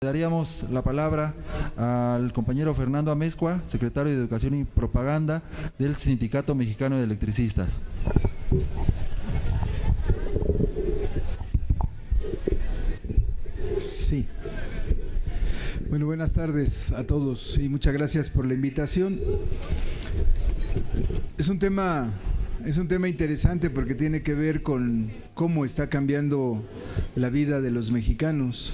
Daríamos la palabra al compañero Fernando Amezcua, secretario de Educación y Propaganda del Sindicato Mexicano de Electricistas. Sí. Bueno, buenas tardes a todos y muchas gracias por la invitación. Es un tema interesante porque tiene que ver con cómo está cambiando la vida de los mexicanos.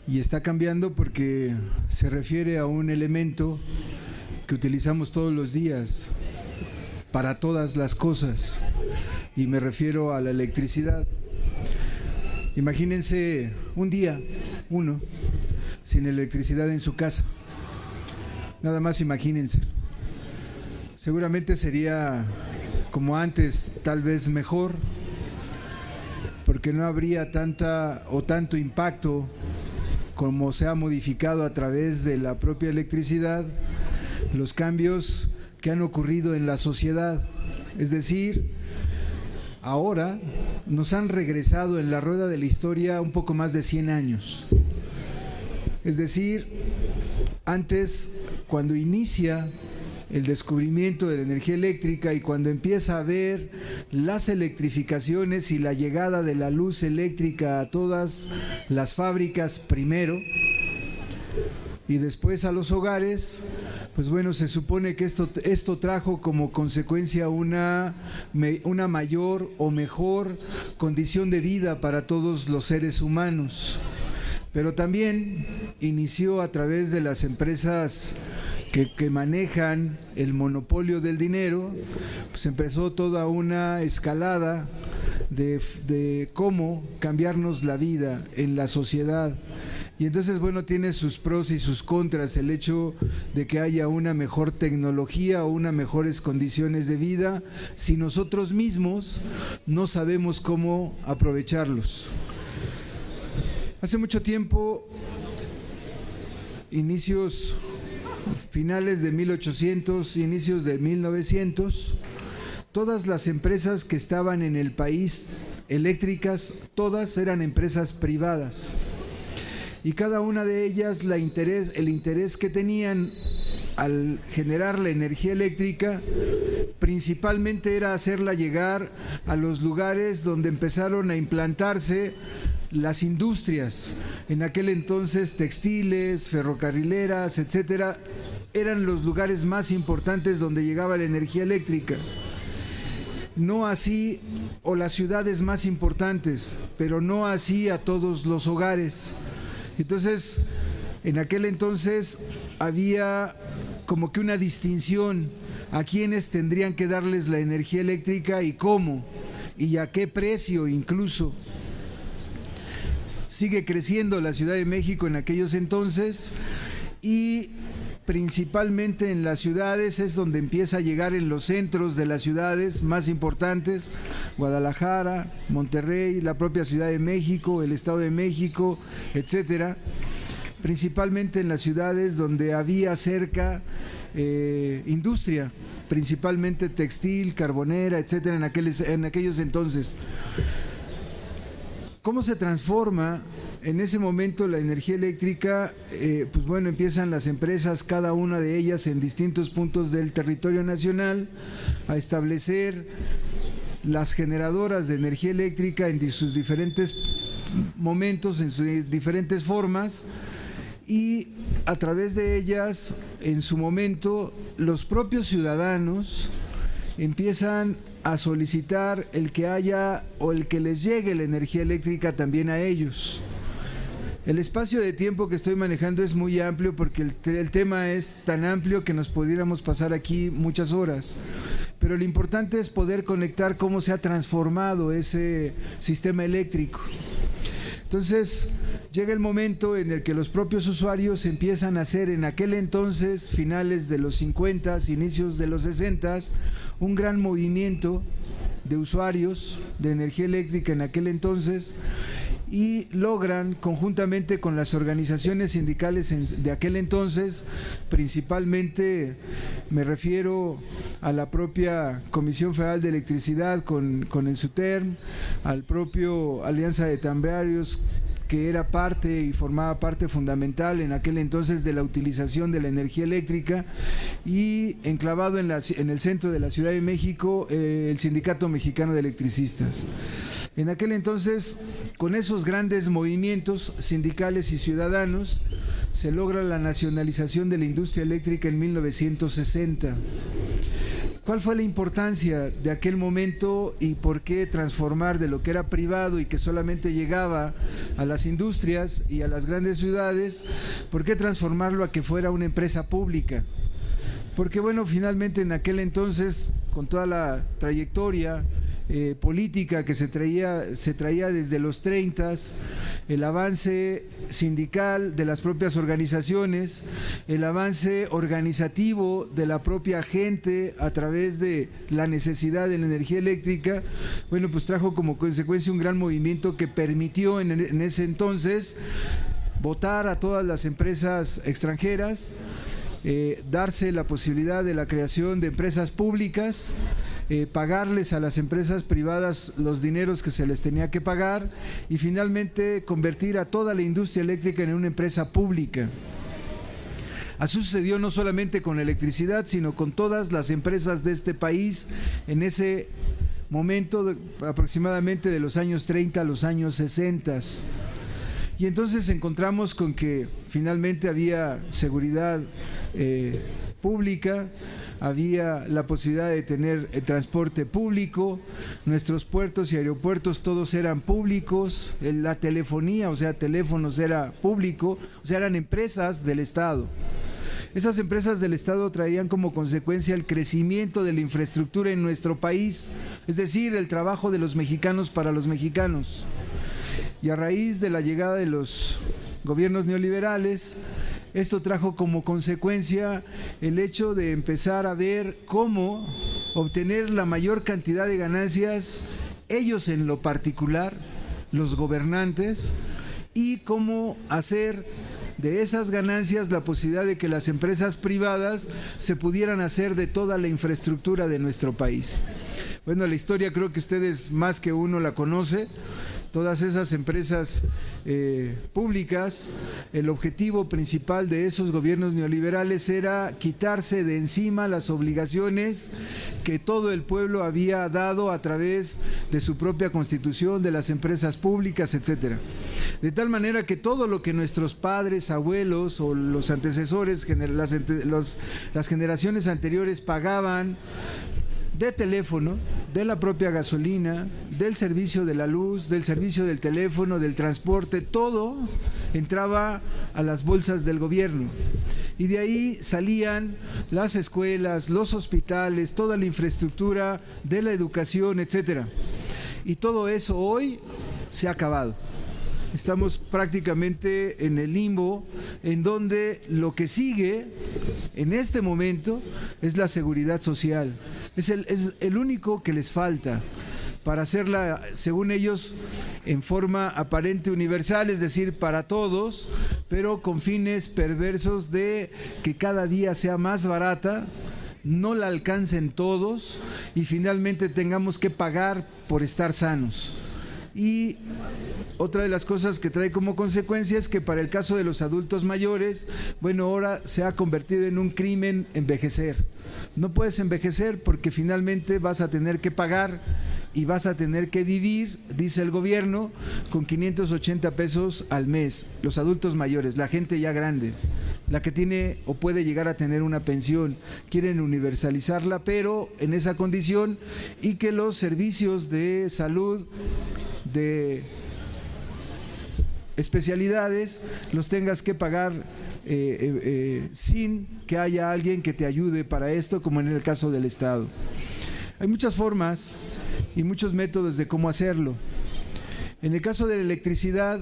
Y está cambiando porque se refiere a un elemento que utilizamos todos los días para todas las cosas, y me refiero a la electricidad. Imagínense un día, uno, sin electricidad en su casa. Nada más imagínense. Seguramente sería como antes, tal vez mejor, porque no habría tanto impacto como se ha modificado a través de la propia electricidad los cambios que han ocurrido en la sociedad. Es decir, ahora nos han regresado en la rueda de la historia un poco más de 100 años. Es decir, antes, cuando inicia el descubrimiento de la energía eléctrica y cuando empieza a haber las electrificaciones y la llegada de la luz eléctrica a todas las fábricas primero y después a los hogares, pues bueno, se supone que esto trajo como consecuencia una mayor o mejor condición de vida para todos los seres humanos. Pero también inició a través de las empresas que manejan el monopolio del dinero, pues empezó toda una escalada de cómo cambiarnos la vida en la sociedad. Y entonces, bueno, tiene sus pros y sus contras el hecho de que haya una mejor tecnología o unas mejores condiciones de vida si nosotros mismos no sabemos cómo aprovecharlos. Hace mucho tiempo, finales de 1800, inicios de 1900, todas las empresas que estaban en el país eléctricas, todas eran empresas privadas. Y cada una de ellas, el interés que tenían al generar la energía eléctrica, principalmente era hacerla llegar a los lugares donde empezaron a implantarse las industrias. En aquel entonces, textiles, ferrocarrileras, etcétera, eran los lugares más importantes donde llegaba la energía eléctrica. No así, o las ciudades más importantes, pero no así a todos los hogares. Entonces, en aquel entonces había como que una distinción a quienes tendrían que darles la energía eléctrica y cómo, y a qué precio incluso. Sigue creciendo la Ciudad de México en aquellos entonces y principalmente en las ciudades es donde empieza a llegar, en los centros de las ciudades más importantes, Guadalajara, Monterrey, la propia Ciudad de México, el Estado de México, etcétera. Principalmente en las ciudades donde había cerca industria, principalmente textil, carbonera, etcétera, en aquellos entonces. ¿Cómo se transforma en ese momento la energía eléctrica? Pues bueno, empiezan las empresas, cada una de ellas en distintos puntos del territorio nacional, a establecer las generadoras de energía eléctrica en sus diferentes momentos, en sus diferentes formas, y a través de ellas, en su momento, los propios ciudadanos empiezan a solicitar el que haya o el que les llegue la energía eléctrica también a ellos. El espacio de tiempo que estoy manejando es muy amplio porque el tema es tan amplio que nos pudiéramos pasar aquí muchas horas. Pero lo importante es poder conectar cómo se ha transformado ese sistema eléctrico. Entonces, llega el momento en el que los propios usuarios empiezan a hacer, en aquel entonces, finales de los 50, inicios de los 60, un gran movimiento de usuarios de energía eléctrica en aquel entonces, y logran, conjuntamente con las organizaciones sindicales de aquel entonces, principalmente me refiero a la propia Comisión Federal de Electricidad con el SUTERM, al propio Alianza de Tambrarios que era parte y formaba parte fundamental en aquel entonces de la utilización de la energía eléctrica, y enclavado en el centro de la Ciudad de México, el Sindicato Mexicano de Electricistas. En aquel entonces, con esos grandes movimientos sindicales y ciudadanos, se logra la nacionalización de la industria eléctrica en 1960. ¿Cuál fue la importancia de aquel momento y por qué transformar de lo que era privado y que solamente llegaba a las industrias y a las grandes ciudades, por qué transformarlo a que fuera una empresa pública? Porque bueno, finalmente en aquel entonces, con toda la trayectoria política que se traía desde los 30s, el avance sindical de las propias organizaciones, el avance organizativo de la propia gente a través de la necesidad de la energía eléctrica, bueno, pues trajo como consecuencia un gran movimiento que permitió en ese entonces votar a todas las empresas extranjeras, darse la posibilidad de la creación de empresas públicas, pagarles a las empresas privadas los dineros que se les tenía que pagar y finalmente convertir a toda la industria eléctrica en una empresa pública. Así sucedió no solamente con la electricidad, sino con todas las empresas de este país en ese momento, aproximadamente de los años 30 a los años 60. Y entonces encontramos con que finalmente había seguridad pública, había la posibilidad de tener transporte público, nuestros puertos y aeropuertos todos eran públicos, la telefonía, o sea, teléfonos era público, o sea, eran empresas del Estado. Esas empresas del Estado traían como consecuencia el crecimiento de la infraestructura en nuestro país, es decir, el trabajo de los mexicanos para los mexicanos. Y a raíz de la llegada de los gobiernos neoliberales, esto trajo como consecuencia el hecho de empezar a ver cómo obtener la mayor cantidad de ganancias, ellos en lo particular, los gobernantes, y cómo hacer de esas ganancias la posibilidad de que las empresas privadas se pudieran hacer de toda la infraestructura de nuestro país. Bueno, la historia creo que ustedes más que uno la conoce. Todas esas empresas públicas, el objetivo principal de esos gobiernos neoliberales era quitarse de encima las obligaciones que todo el pueblo había dado a través de su propia constitución, de las empresas públicas, etcétera. De tal manera que todo lo que nuestros padres, abuelos o los antecesores, las generaciones anteriores pagaban de teléfono, de la propia gasolina, del servicio de la luz, del servicio del teléfono, del transporte, todo entraba a las bolsas del gobierno. Y de ahí salían las escuelas, los hospitales, toda la infraestructura de la educación, etcétera. Y todo eso hoy se ha acabado. Estamos prácticamente en el limbo, en donde lo que sigue en este momento es la seguridad social. Es el único que les falta para hacerla, según ellos, en forma aparente universal, es decir, para todos, pero con fines perversos de que cada día sea más barata, no la alcancen todos y finalmente tengamos que pagar por estar sanos. Y otra de las cosas que trae como consecuencia es que para el caso de los adultos mayores, bueno, ahora se ha convertido en un crimen envejecer. No puedes envejecer porque finalmente vas a tener que pagar y vas a tener que vivir, dice el gobierno, con 580 pesos al mes. Los adultos mayores, la gente ya grande, la que tiene o puede llegar a tener una pensión, quieren universalizarla, pero en esa condición, y que los servicios de salud, de especialidades, los tengas que pagar sin que haya alguien que te ayude para esto, como en el caso del Estado. Hay muchas formas y muchos métodos de cómo hacerlo. En el caso de la electricidad,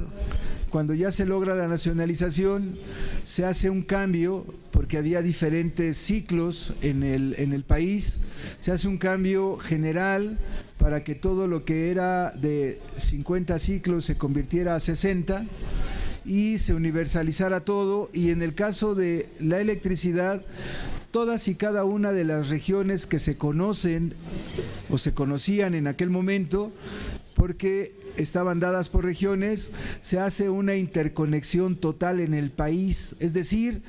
cuando ya se logra la nacionalización, se hace un cambio, porque había diferentes ciclos en el país, se hace un cambio general para que todo lo que era de 50 ciclos se convirtiera a 60 y se universalizara todo. Y en el caso de la electricidad, todas y cada una de las regiones que se conocen o se conocían en aquel momento, porque estaban dadas por regiones, se hace una interconexión total en el país, es decir,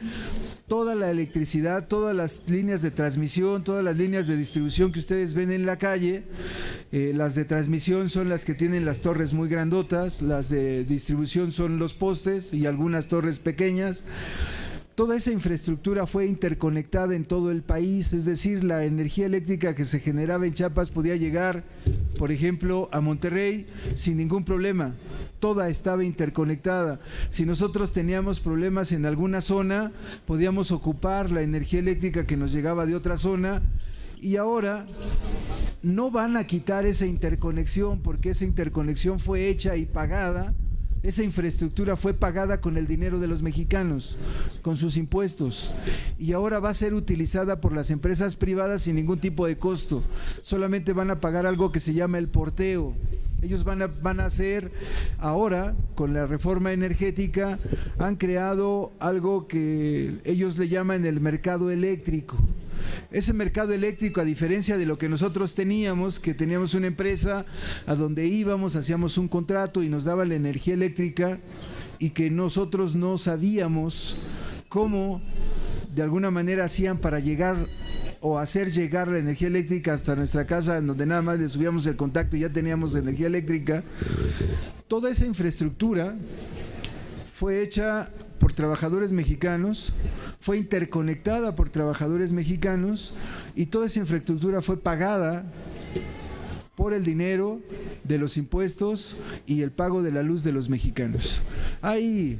toda la electricidad, todas las líneas de transmisión, todas las líneas de distribución que ustedes ven en la calle, las de transmisión son las que tienen las torres muy grandotas, las de distribución son los postes y algunas torres pequeñas. Toda esa infraestructura fue interconectada en todo el país, es decir, la energía eléctrica que se generaba en Chiapas podía llegar, por ejemplo, a Monterrey sin ningún problema. Toda estaba interconectada. Si nosotros teníamos problemas en alguna zona, podíamos ocupar la energía eléctrica que nos llegaba de otra zona. Y ahora no van a quitar esa interconexión, porque esa interconexión fue hecha y pagada. Esa infraestructura fue pagada con el dinero de los mexicanos, con sus impuestos, y ahora va a ser utilizada por las empresas privadas sin ningún tipo de costo. Solamente van a pagar algo que se llama el porteo. Ellos van a hacer ahora, con la reforma energética, han creado algo que ellos le llaman el mercado eléctrico. Ese mercado eléctrico, a diferencia de lo que nosotros teníamos, que teníamos una empresa a donde íbamos, hacíamos un contrato y nos daba la energía eléctrica, y que nosotros no sabíamos cómo de alguna manera hacían para llegar o hacer llegar la energía eléctrica hasta nuestra casa, en donde nada más le subíamos el contacto y ya teníamos energía eléctrica. Toda esa infraestructura fue hecha por trabajadores mexicanos, fue interconectada por trabajadores mexicanos, y toda esa infraestructura fue pagada por el dinero de los impuestos y el pago de la luz de los mexicanos. Hay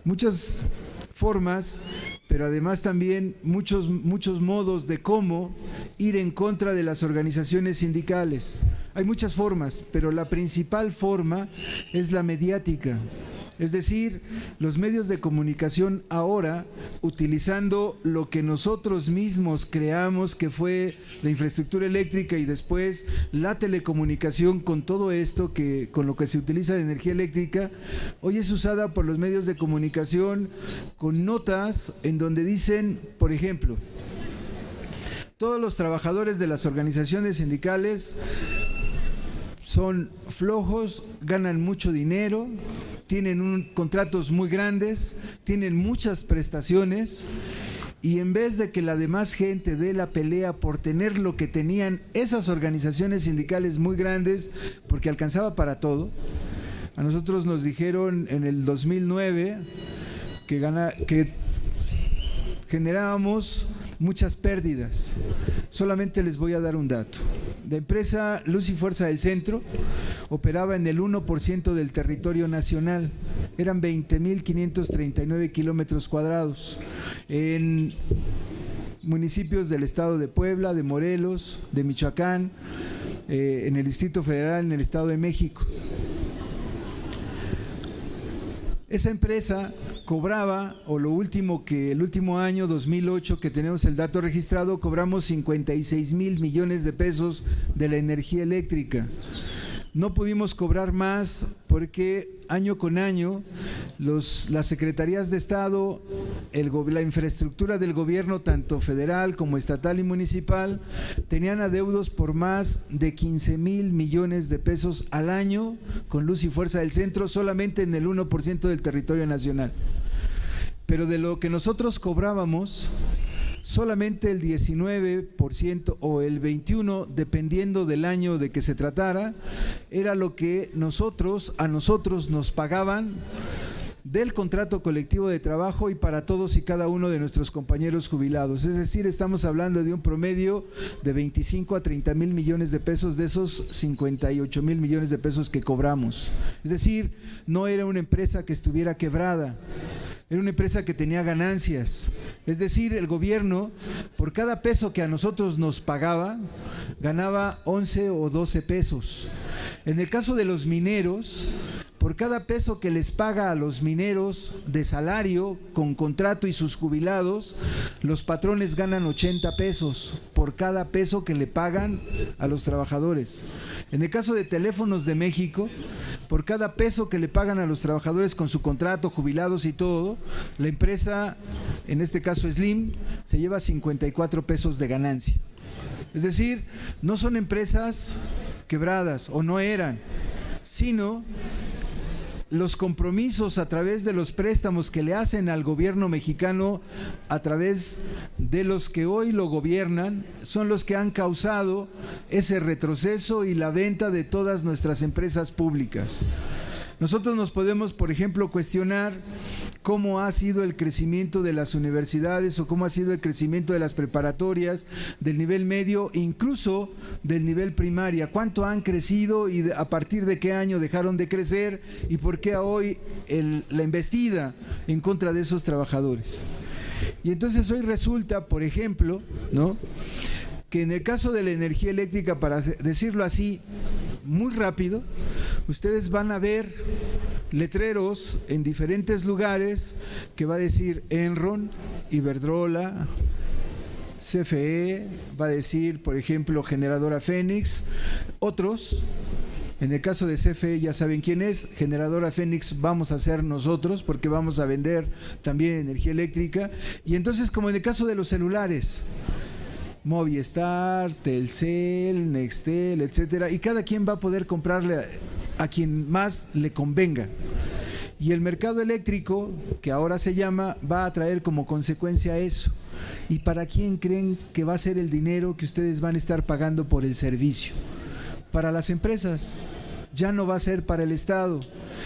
muchas formas, pero además también muchos modos de cómo ir en contra de las organizaciones sindicales. Hay muchas formas, pero la principal forma es la mediática. Es decir, los medios de comunicación ahora, utilizando lo que nosotros mismos creamos, que fue la infraestructura eléctrica y después la telecomunicación, con todo esto, con lo que se utiliza la energía eléctrica, hoy es usada por los medios de comunicación con notas en donde dicen, por ejemplo, todos los trabajadores de las organizaciones sindicales son flojos, ganan mucho dinero, tienen contratos muy grandes, tienen muchas prestaciones, y en vez de que la demás gente dé la pelea por tener lo que tenían esas organizaciones sindicales muy grandes, porque alcanzaba para todo, a nosotros nos dijeron en el 2009 que generábamos muchas pérdidas. Solamente les voy a dar un dato. La empresa Luz y Fuerza del Centro operaba en el 1% del territorio nacional. Eran 20.539 kilómetros cuadrados en municipios del estado de Puebla, de Morelos, de Michoacán, en el Distrito Federal, en el Estado de México. Esa empresa cobraba, o el último año, 2008, que tenemos el dato registrado, cobramos 56,000 millones de pesos de la energía eléctrica. No pudimos cobrar más porque año con año las secretarías de Estado, la infraestructura del gobierno, tanto federal como estatal y municipal, tenían adeudos por más de 15,000 millones de pesos al año con Luz y Fuerza del Centro, solamente en el 1% del territorio nacional. Pero de lo que nosotros cobrábamos, solamente el 19% o el 21%, dependiendo del año de que se tratara, era lo que a nosotros nos pagaban del contrato colectivo de trabajo y para todos y cada uno de nuestros compañeros jubilados. Es decir, estamos hablando de un promedio de 25 a 30 mil millones de pesos de esos 58 mil millones de pesos que cobramos. Es decir, no era una empresa que estuviera quebrada, era una empresa que tenía ganancias. Es decir, el gobierno, por cada peso que a nosotros nos pagaba, ganaba 11 o 12 pesos. En el caso de los mineros, por cada peso que les paga a los mineros de salario, con contrato y sus jubilados, los patrones ganan 80 pesos por cada peso que le pagan a los trabajadores. En el caso de Teléfonos de México, por cada peso que le pagan a los trabajadores con su contrato, jubilados y todo, la empresa, en este caso Slim, se lleva 54 pesos de ganancia. Es decir, no son empresas quebradas o no eran, sino los compromisos a través de los préstamos que le hacen al gobierno mexicano a través de los que hoy lo gobiernan son los que han causado ese retroceso y la venta de todas nuestras empresas públicas. Nosotros nos podemos, por ejemplo, cuestionar cómo ha sido el crecimiento de las universidades o cómo ha sido el crecimiento de las preparatorias, del nivel medio, incluso del nivel primaria. ¿Cuánto han crecido y a partir de qué año dejaron de crecer y por qué hoy la embestida en contra de esos trabajadores? Y entonces hoy resulta, por ejemplo, ¿no?, que en el caso de la energía eléctrica, para decirlo así, muy rápido, ustedes van a ver letreros en diferentes lugares que va a decir Enron, Iberdrola, CFE, va a decir, por ejemplo, Generadora Fénix, otros. En el caso de CFE ya saben quién es, Generadora Fénix vamos a ser nosotros porque vamos a vender también energía eléctrica. Y entonces, como en el caso de los celulares, Movistar, Telcel, Nextel, etcétera, y cada quien va a poder comprarle a quien más le convenga. Y el mercado eléctrico, que ahora se llama, va a traer como consecuencia eso. ¿Y para quién creen que va a ser el dinero que ustedes van a estar pagando por el servicio? Para las empresas. Ya no va a ser para el Estado.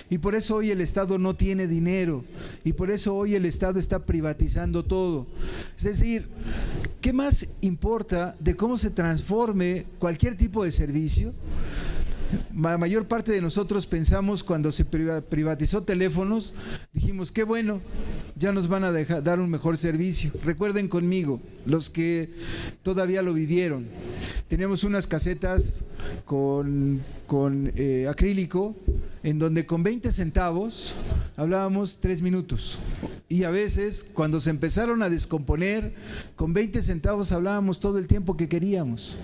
Y por eso hoy el Estado no tiene dinero. Y por eso hoy el Estado está privatizando todo. Es decir, ¿qué más importa de cómo se transforme cualquier tipo de servicio? La mayor parte de nosotros pensamos cuando se privatizó teléfonos, dijimos, qué bueno, ya nos van a dar un mejor servicio. Recuerden conmigo, los que todavía lo vivieron, teníamos unas casetas con acrílico, en donde con 20 centavos hablábamos 3 minutos. Y a veces, cuando se empezaron a descomponer, con 20 centavos hablábamos todo el tiempo que queríamos.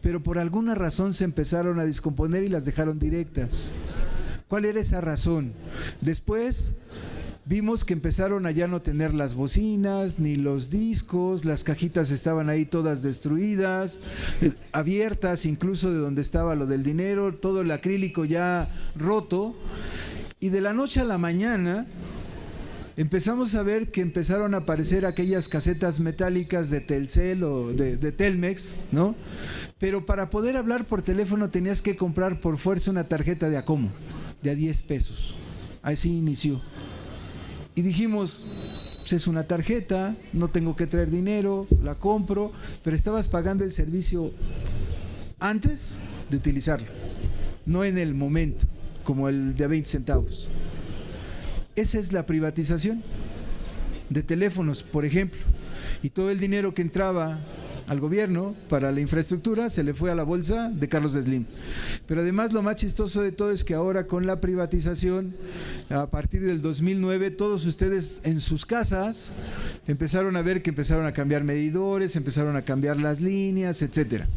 Pero por alguna razón se empezaron a descomponer y las dejaron directas. ¿Cuál era esa razón? Después vimos que empezaron a ya no tener las bocinas, ni los discos, las cajitas estaban ahí todas destruidas, abiertas incluso de donde estaba lo del dinero, todo el acrílico ya roto. Y de la noche a la mañana empezamos a ver que empezaron a aparecer aquellas casetas metálicas de Telcel o de Telmex, ¿no? Pero para poder hablar por teléfono tenías que comprar por fuerza una tarjeta de Acomo, de a 10 pesos. Así inició. Y dijimos, pues es una tarjeta, no tengo que traer dinero, la compro, pero estabas pagando el servicio antes de utilizarlo, no en el momento, como el de 20 centavos. Esa es la privatización de teléfonos, por ejemplo, y todo el dinero que entraba al gobierno para la infraestructura se le fue a la bolsa de Carlos Slim. Pero además lo más chistoso de todo es que ahora con la privatización, a partir del 2009, todos ustedes en sus casas empezaron a ver que empezaron a cambiar medidores, empezaron a cambiar las líneas, etcétera.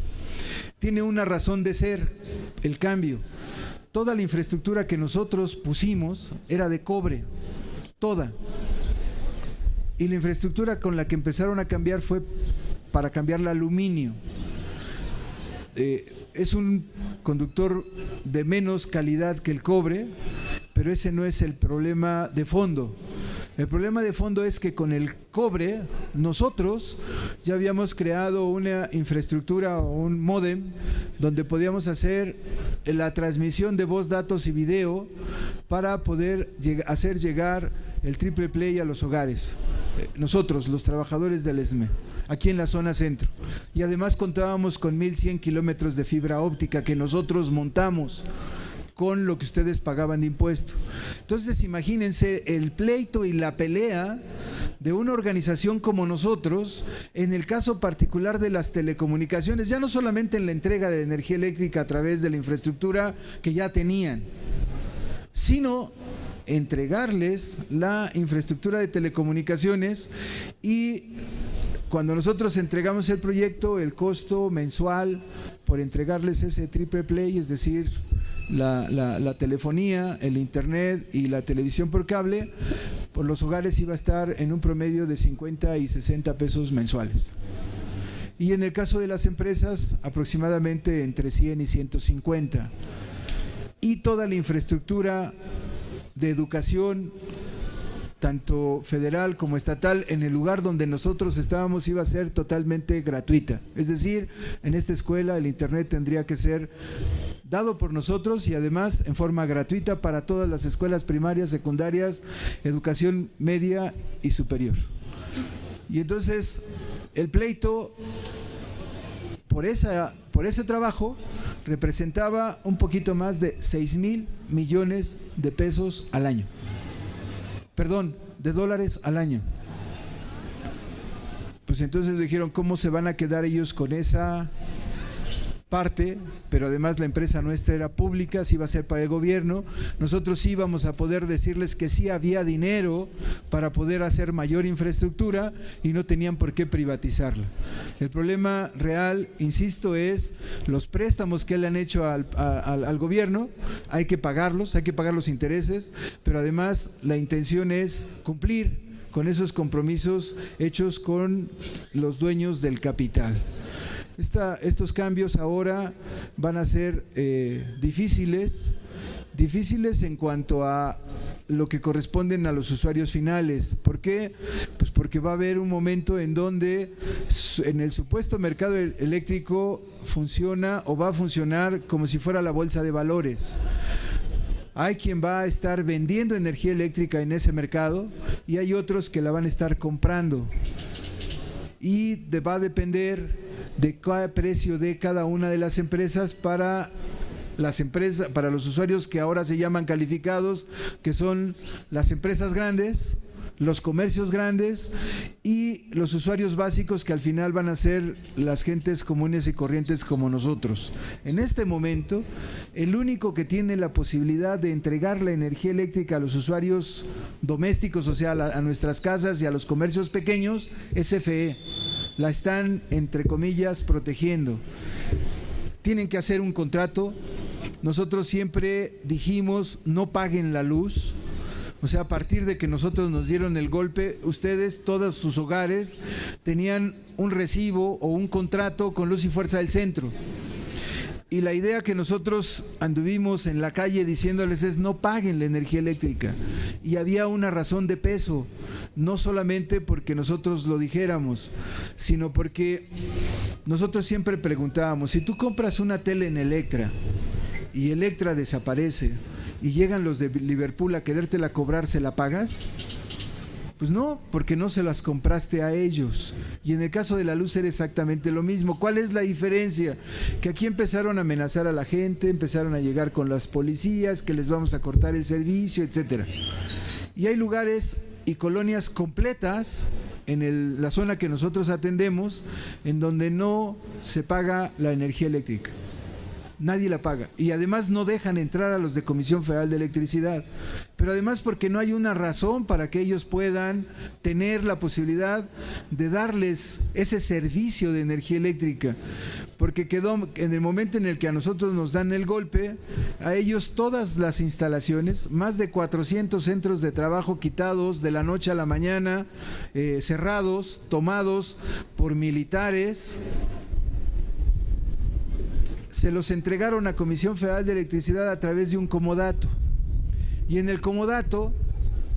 Tiene una razón de ser el cambio. Toda la infraestructura que nosotros pusimos era de cobre, toda. Y la infraestructura con la que empezaron a cambiar fue para cambiarla a aluminio. Es un conductor de menos calidad que el cobre, pero ese no es el problema de fondo. El problema de fondo es que con el cobre nosotros ya habíamos creado una infraestructura o un módem donde podíamos hacer la transmisión de voz, datos y video para poder hacer llegar el triple play a los hogares. Nosotros, los trabajadores del ESME, aquí en la zona centro. Y además contábamos con 1,100 kilómetros de fibra óptica que nosotros montamos con lo que ustedes pagaban de impuesto. Entonces imagínense el pleito y la pelea de una organización como nosotros, en el caso particular de las telecomunicaciones, ya no solamente en la entrega de energía eléctrica a través de la infraestructura que ya tenían, sino entregarles la infraestructura de telecomunicaciones. Y cuando nosotros entregamos el proyecto, el costo mensual por entregarles ese triple play, es decir, la telefonía, el internet y la televisión por cable, por los hogares iba a estar en un promedio de 50 y 60 pesos mensuales. y en el caso de las empresas aproximadamente entre 100 y 150. Y toda la infraestructura de educación, tanto federal como estatal, en el lugar donde nosotros estábamos iba a ser totalmente gratuita. Es decir, en esta escuela el internet tendría que ser dado por nosotros y además en forma gratuita para todas las escuelas primarias, secundarias, educación media y superior. Y entonces el pleito por ese trabajo representaba un poquito más de 6,000 millones de pesos al año. Perdón, de dólares al año. Pues entonces dijeron, ¿cómo se van a quedar ellos con esa parte? Pero además la empresa nuestra era pública, sí iba a ser para el gobierno. Nosotros sí íbamos a poder decirles que sí había dinero para poder hacer mayor infraestructura y no tenían por qué privatizarla. El problema real, insisto, es los préstamos que le han hecho al gobierno. Hay que pagar los intereses, pero además la intención es cumplir con esos compromisos hechos con los dueños del capital. Estos cambios ahora van a ser difíciles en cuanto a lo que corresponden a los usuarios finales. ¿Por qué? Pues porque va a haber un momento en donde en el supuesto mercado eléctrico funciona o va a funcionar como si fuera la bolsa de valores. Hay quien va a estar vendiendo energía eléctrica en ese mercado y hay otros que la van a estar comprando. Y va a depender de cada precio de cada una de las empresas para los usuarios que ahora se llaman calificados, que son las empresas grandes, los comercios grandes y los usuarios básicos, que al final van a ser las gentes comunes y corrientes como nosotros. En este momento, el único que tiene la posibilidad de entregar la energía eléctrica a los usuarios domésticos, o sea, a nuestras casas y a los comercios pequeños, es CFE. La están, entre comillas, protegiendo. Tienen que hacer un contrato. Nosotros siempre dijimos, no paguen la luz. O sea, a partir de que nosotros nos dieron el golpe, ustedes, todos sus hogares, tenían un recibo o un contrato con Luz y Fuerza del Centro. Y la idea que nosotros anduvimos en la calle diciéndoles es no paguen la energía eléctrica. Y había una razón de peso, no solamente porque nosotros lo dijéramos, sino porque nosotros siempre preguntábamos, si tú compras una tele en Electra y Electra desaparece y llegan los de Liverpool a querértela cobrar, ¿se la pagas? Pues no, porque no se las compraste a ellos. Y en el caso de la luz era exactamente lo mismo. ¿Cuál es la diferencia? Que aquí empezaron a amenazar a la gente, empezaron a llegar con las policías, que les vamos a cortar el servicio, etcétera. Y hay lugares y colonias completas en la zona que nosotros atendemos, en donde no se paga la energía eléctrica. Nadie la paga y además no dejan entrar a los de Comisión Federal de Electricidad, pero además porque no hay una razón para que ellos puedan tener la posibilidad de darles ese servicio de energía eléctrica, porque quedó en el momento en el que a nosotros nos dan el golpe, a ellos todas las instalaciones, más de 400 centros de trabajo quitados de la noche a la mañana, cerrados, tomados por militares. Se los entregaron a Comisión Federal de Electricidad a través de un comodato. Y en el comodato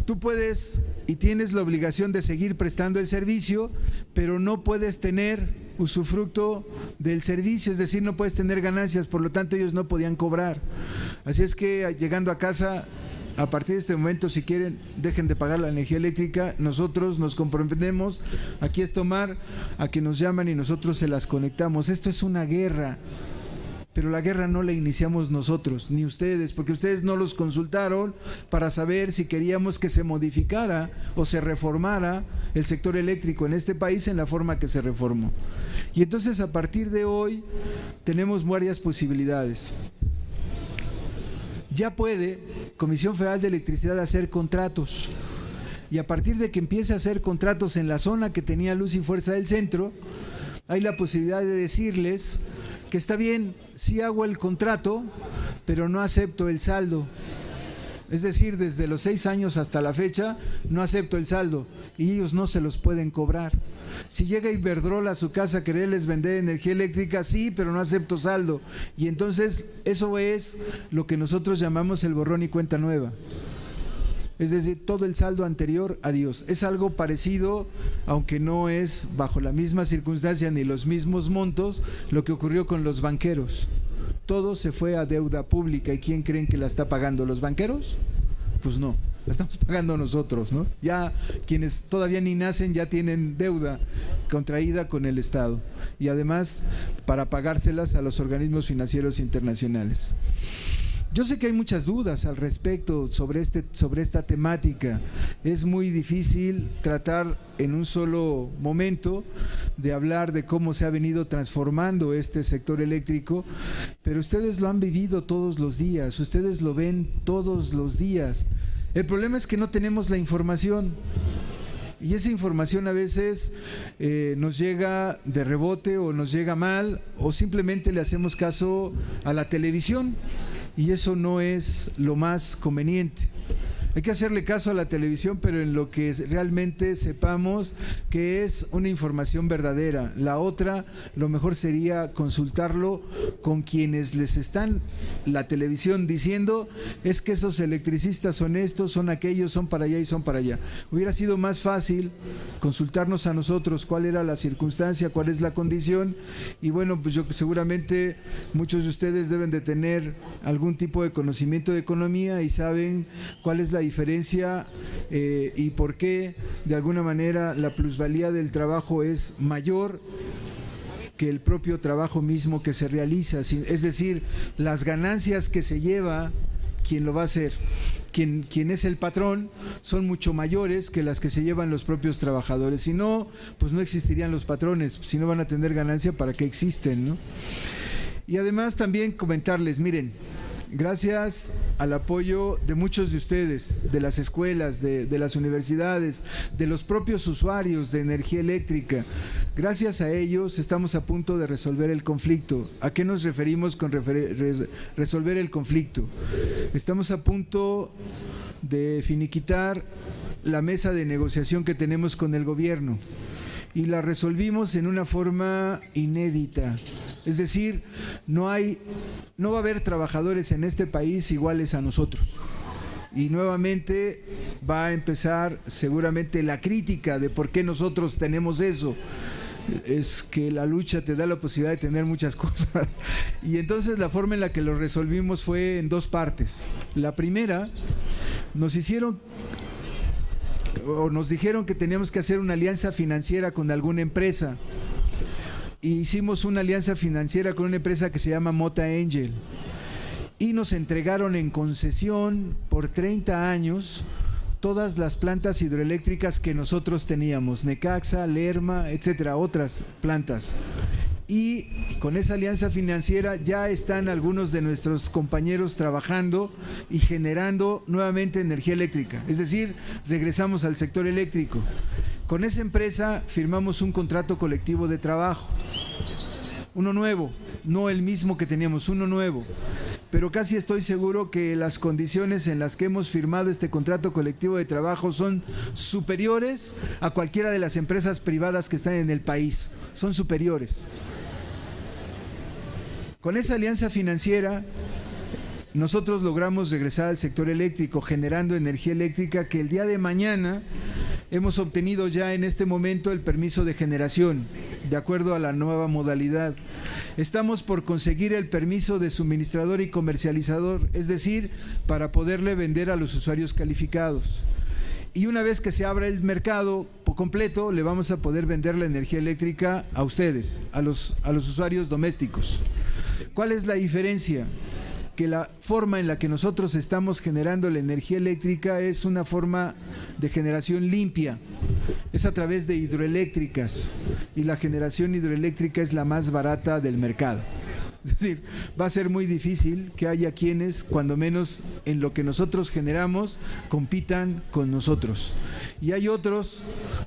tú puedes y tienes la obligación de seguir prestando el servicio, pero no puedes tener usufructo del servicio, es decir, no puedes tener ganancias, por lo tanto ellos no podían cobrar. Así es que llegando a casa, a partir de este momento, si quieren, dejen de pagar la energía eléctrica. Nosotros nos comprometemos, aquí es tomar, a que nos llaman y nosotros se las conectamos. Esto es una guerra. Pero la guerra no la iniciamos nosotros, ni ustedes, porque ustedes no los consultaron para saber si queríamos que se modificara o se reformara el sector eléctrico en este país en la forma que se reformó. Y entonces a partir de hoy tenemos varias posibilidades. Ya puede Comisión Federal de Electricidad hacer contratos, y a partir de que empiece a hacer contratos en la zona que tenía Luz y Fuerza del Centro, hay la posibilidad de decirles que está bien, sí hago el contrato, pero no acepto el saldo. Es decir, desde los 6 años hasta la fecha no acepto el saldo y ellos no se los pueden cobrar. Si llega Iberdrola a su casa a quererles vender energía eléctrica, sí, pero no acepto saldo. Y entonces eso es lo que nosotros llamamos el borrón y cuenta nueva. Es decir, todo el saldo anterior, adiós. Es algo parecido, aunque no es bajo la misma circunstancia ni los mismos montos, lo que ocurrió con los banqueros. Todo se fue a deuda pública. ¿Y quién creen que la está pagando? ¿Los banqueros? Pues no, la estamos pagando nosotros, ¿no? Ya quienes todavía ni nacen ya tienen deuda contraída con el Estado. Y además para pagárselas a los organismos financieros internacionales. Yo sé que hay muchas dudas al respecto sobre esta temática. Es muy difícil tratar en un solo momento de hablar de cómo se ha venido transformando este sector eléctrico, pero ustedes lo han vivido todos los días, ustedes lo ven todos los días. El problema es que no tenemos la información. Y esa información a veces nos llega de rebote o nos llega mal o simplemente le hacemos caso a la televisión. Y eso no es lo más conveniente. Hay que hacerle caso a la televisión, pero en lo que realmente sepamos que es una información verdadera. La otra, lo mejor sería consultarlo con quienes les están la televisión diciendo es que esos electricistas son estos, son aquellos, son para allá y son para allá. Hubiera sido más fácil consultarnos a nosotros cuál era la circunstancia, cuál es la condición, y bueno, pues yo seguramente muchos de ustedes deben de tener algún tipo de conocimiento de economía y saben cuál es la diferencia y por qué de alguna manera la plusvalía del trabajo es mayor que el propio trabajo mismo que se realiza, es decir, las ganancias que se lleva quien lo va a hacer, quien es el patrón, son mucho mayores que las que se llevan los propios trabajadores. Si no, pues no existirían los patrones, si no van a tener ganancia, ¿para qué existen, no? Y además también comentarles, miren, gracias al apoyo de muchos de ustedes, de las escuelas, de las universidades, de los propios usuarios de energía eléctrica, gracias a ellos estamos a punto de resolver el conflicto. ¿A qué nos referimos con resolver el conflicto? Estamos a punto de finiquitar la mesa de negociación que tenemos con el gobierno y la resolvimos en una forma inédita. Es decir, no va a haber trabajadores en este país iguales a nosotros. Y nuevamente va a empezar seguramente la crítica de por qué nosotros tenemos eso. Es que la lucha te da la posibilidad de tener muchas cosas. Y entonces la forma en la que lo resolvimos fue en dos partes. La primera, nos dijeron que teníamos que hacer una alianza financiera con alguna empresa. Y hicimos una alianza financiera con una empresa que se llama Mota Angel. Y nos entregaron en concesión por 30 años todas las plantas hidroeléctricas que nosotros teníamos, Necaxa, Lerma, etcétera, otras plantas. Y con esa alianza financiera ya están algunos de nuestros compañeros trabajando y generando nuevamente energía eléctrica. Es decir, regresamos al sector eléctrico. Con esa empresa firmamos un contrato colectivo de trabajo, uno nuevo, no el mismo que teníamos, uno nuevo. Pero casi estoy seguro que las condiciones en las que hemos firmado este contrato colectivo de trabajo son superiores a cualquiera de las empresas privadas que están en el país, son superiores. Con esa alianza financiera nosotros logramos regresar al sector eléctrico generando energía eléctrica que el día de mañana hemos obtenido ya en este momento el permiso de generación de acuerdo a la nueva modalidad. Estamos por conseguir el permiso de suministrador y comercializador, es decir, para poderle vender a los usuarios calificados. Y una vez que se abra el mercado por completo, le vamos a poder vender la energía eléctrica a ustedes, a los usuarios domésticos. ¿Cuál es la diferencia? Que la forma en la que nosotros estamos generando la energía eléctrica es una forma de generación limpia, es a través de hidroeléctricas y la generación hidroeléctrica es la más barata del mercado. Es decir, va a ser muy difícil que haya quienes, cuando menos en lo que nosotros generamos, compitan con nosotros. Y hay otros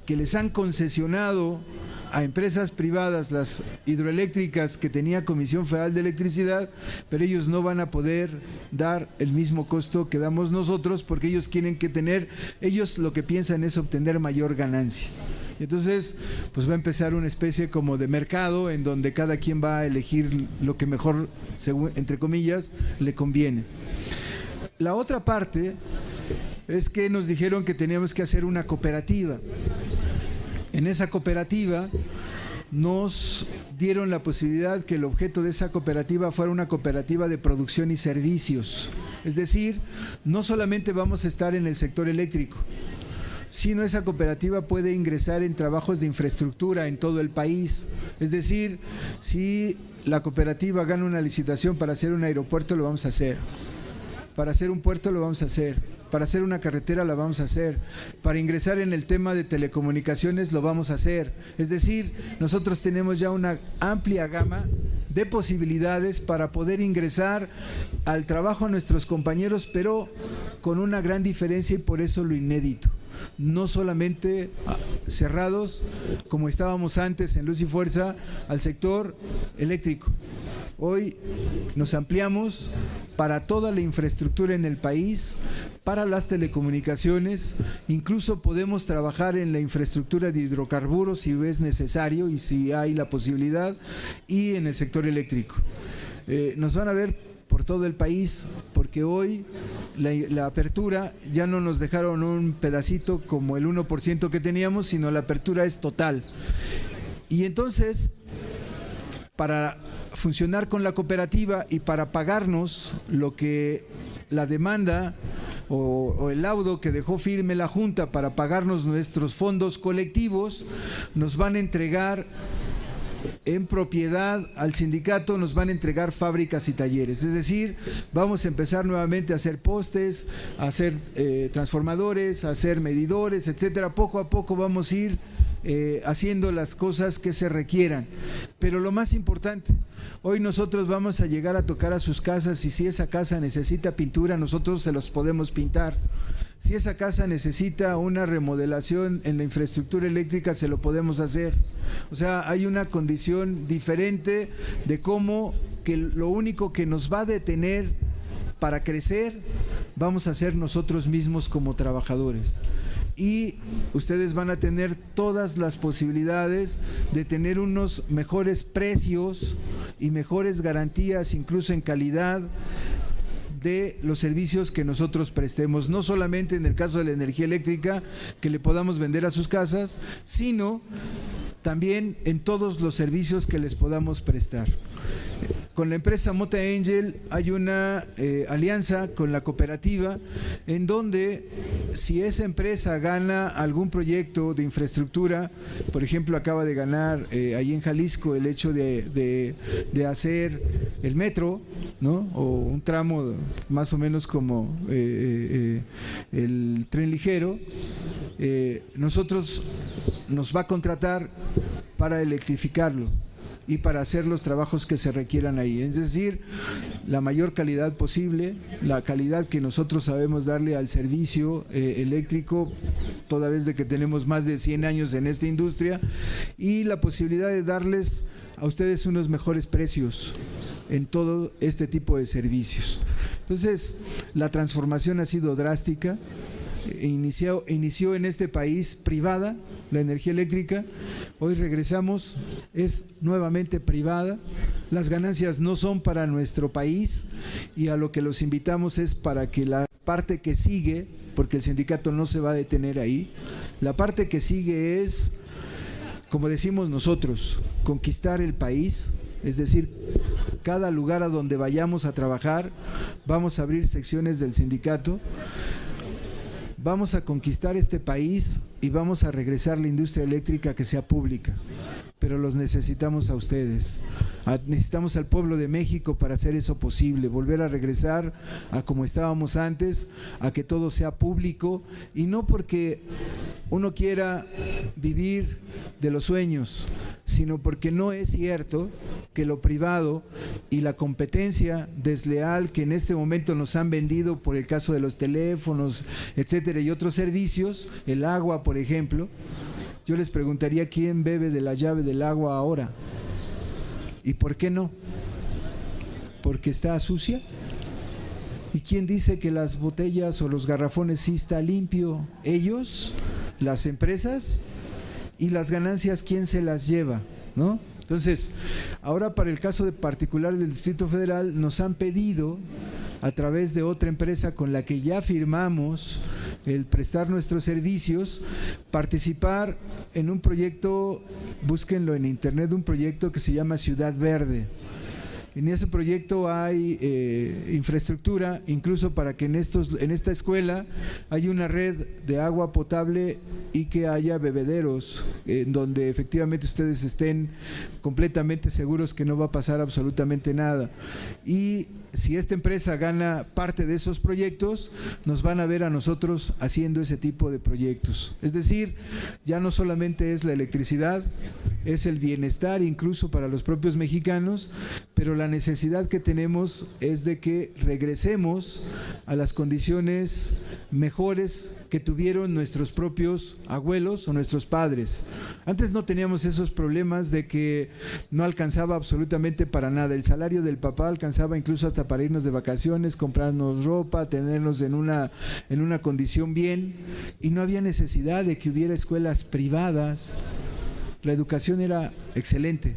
que les han concesionado a empresas privadas, las hidroeléctricas que tenía Comisión Federal de Electricidad, pero ellos no van a poder dar el mismo costo que damos nosotros, porque ellos quieren ellos lo que piensan es obtener mayor ganancia. Entonces, pues va a empezar una especie como de mercado en donde cada quien va a elegir lo que mejor, entre comillas, le conviene. La otra parte es que nos dijeron que teníamos que hacer una cooperativa. En esa cooperativa nos dieron la posibilidad que el objeto de esa cooperativa fuera una cooperativa de producción y servicios. Es decir, no solamente vamos a estar en el sector eléctrico, sino esa cooperativa puede ingresar en trabajos de infraestructura en todo el país. Es decir, si la cooperativa gana una licitación para hacer un aeropuerto, lo vamos a hacer. Para hacer un puerto lo vamos a hacer, para hacer una carretera la vamos a hacer, para ingresar en el tema de telecomunicaciones lo vamos a hacer. Es decir, nosotros tenemos ya una amplia gama de posibilidades para poder ingresar al trabajo a nuestros compañeros, pero con una gran diferencia y por eso lo inédito. No solamente cerrados como estábamos antes en Luz y Fuerza al sector eléctrico. Hoy nos ampliamos para toda la infraestructura en el país, para las telecomunicaciones, incluso podemos trabajar en la infraestructura de hidrocarburos si es necesario y si hay la posibilidad, y en el sector eléctrico. Nos van a ver por todo el país, porque hoy la apertura ya no nos dejaron un pedacito como el 1% que teníamos, sino la apertura es total. Y entonces, para funcionar con la cooperativa y para pagarnos lo que la demanda o el laudo que dejó firme la Junta para pagarnos nuestros fondos colectivos, nos van a entregar en propiedad al sindicato, nos van a entregar fábricas y talleres. Es decir, vamos a empezar nuevamente a hacer postes, a hacer transformadores, a hacer medidores, etcétera. Poco a poco vamos a ir haciendo las cosas que se requieran. Pero lo más importante, hoy nosotros vamos a llegar a tocar a sus casas y si esa casa necesita pintura, nosotros se los podemos pintar. Si esa casa necesita una remodelación en la infraestructura eléctrica, se lo podemos hacer. O sea, hay una condición diferente de cómo que lo único que nos va a detener para crecer, vamos a ser nosotros mismos como trabajadores. Y ustedes van a tener todas las posibilidades de tener unos mejores precios y mejores garantías, incluso en calidad, de los servicios que nosotros prestemos, no solamente en el caso de la energía eléctrica que le podamos vender a sus casas, sino también en todos los servicios que les podamos prestar. Con la empresa Mota Angel hay una alianza con la cooperativa en donde si esa empresa gana algún proyecto de infraestructura, por ejemplo acaba de ganar ahí en Jalisco el hecho de hacer el metro, ¿no? O un tramo más o menos como el tren ligero, nosotros nos va a contratar para electrificarlo y para hacer los trabajos que se requieran ahí. Es decir, la mayor calidad posible, la calidad que nosotros sabemos darle al servicio eléctrico, toda vez de que tenemos más de 100 años en esta industria, y la posibilidad de darles a ustedes unos mejores precios en todo este tipo de servicios. Entonces, la transformación ha sido drástica. Inició en este país privada la energía eléctrica, hoy regresamos, es nuevamente privada, las ganancias no son para nuestro país y a lo que los invitamos es para que la parte que sigue, porque el sindicato no se va a detener ahí, la parte que sigue es, como decimos nosotros, conquistar el país. Es decir, cada lugar a donde vayamos a trabajar, vamos a abrir secciones del sindicato. Vamos a conquistar este país y vamos a regresar la industria eléctrica que sea pública, pero los necesitamos a ustedes, necesitamos al pueblo de México para hacer eso posible, volver a regresar a como estábamos antes, a que todo sea público y no porque uno quiera vivir de los sueños, sino porque no es cierto que lo privado y la competencia desleal que en este momento nos han vendido por el caso de los teléfonos, etcétera, y otros servicios, el agua, por ejemplo, yo les preguntaría quién bebe de la llave del agua ahora. ¿Y por qué no? ¿Porque está sucia? ¿Y quién dice que las botellas o los garrafones sí está limpio? ¿Ellos? ¿Las empresas? ¿Y las ganancias quién se las lleva? ¿No? Entonces, ahora para el caso de particular del Distrito Federal, nos han pedido a través de otra empresa con la que ya firmamos el prestar nuestros servicios, participar en un proyecto, búsquenlo en internet, un proyecto que se llama Ciudad Verde. En ese proyecto hay infraestructura, incluso para que en esta escuela haya una red de agua potable y que haya bebederos, en donde efectivamente ustedes estén completamente seguros que no va a pasar absolutamente nada. Y si esta empresa gana parte de esos proyectos, nos van a ver a nosotros haciendo ese tipo de proyectos. Es decir, ya no solamente es la electricidad, es el bienestar incluso para los propios mexicanos, pero la necesidad que tenemos es de que regresemos a las condiciones mejores que tuvieron nuestros propios abuelos o nuestros padres. Antes no teníamos esos problemas de que no alcanzaba absolutamente para nada. El salario del papá alcanzaba incluso hasta para irnos de vacaciones, comprarnos ropa, tenernos en una condición bien, y no había necesidad de que hubiera escuelas privadas. La educación era excelente,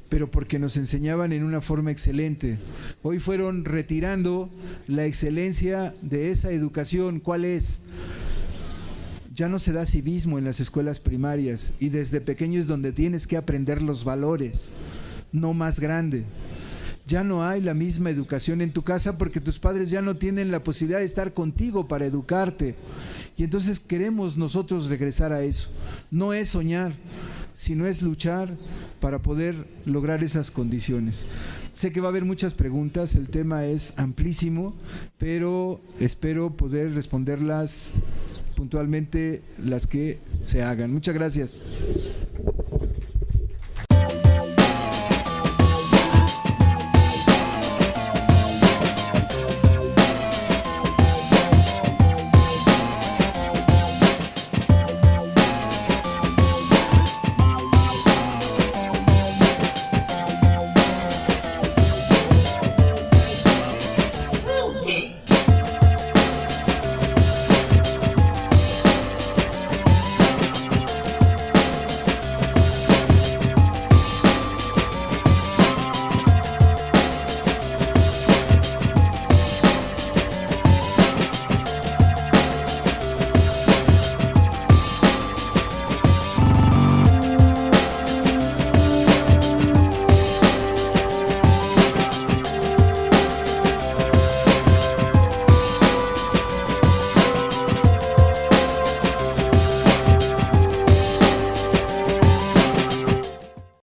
pero porque nos enseñaban en una forma excelente. Hoy fueron retirando la excelencia de esa educación. ¿Cuál es? Ya no se da civismo en las escuelas primarias, y desde pequeño es donde tienes que aprender los valores, no más grande. Ya no hay la misma educación en tu casa porque tus padres ya no tienen la posibilidad de estar contigo para educarte. Y entonces queremos nosotros regresar a eso. No es soñar, sino es luchar para poder lograr esas condiciones. Sé que va a haber muchas preguntas, el tema es amplísimo, pero espero poder responderlas puntualmente las que se hagan. Muchas gracias.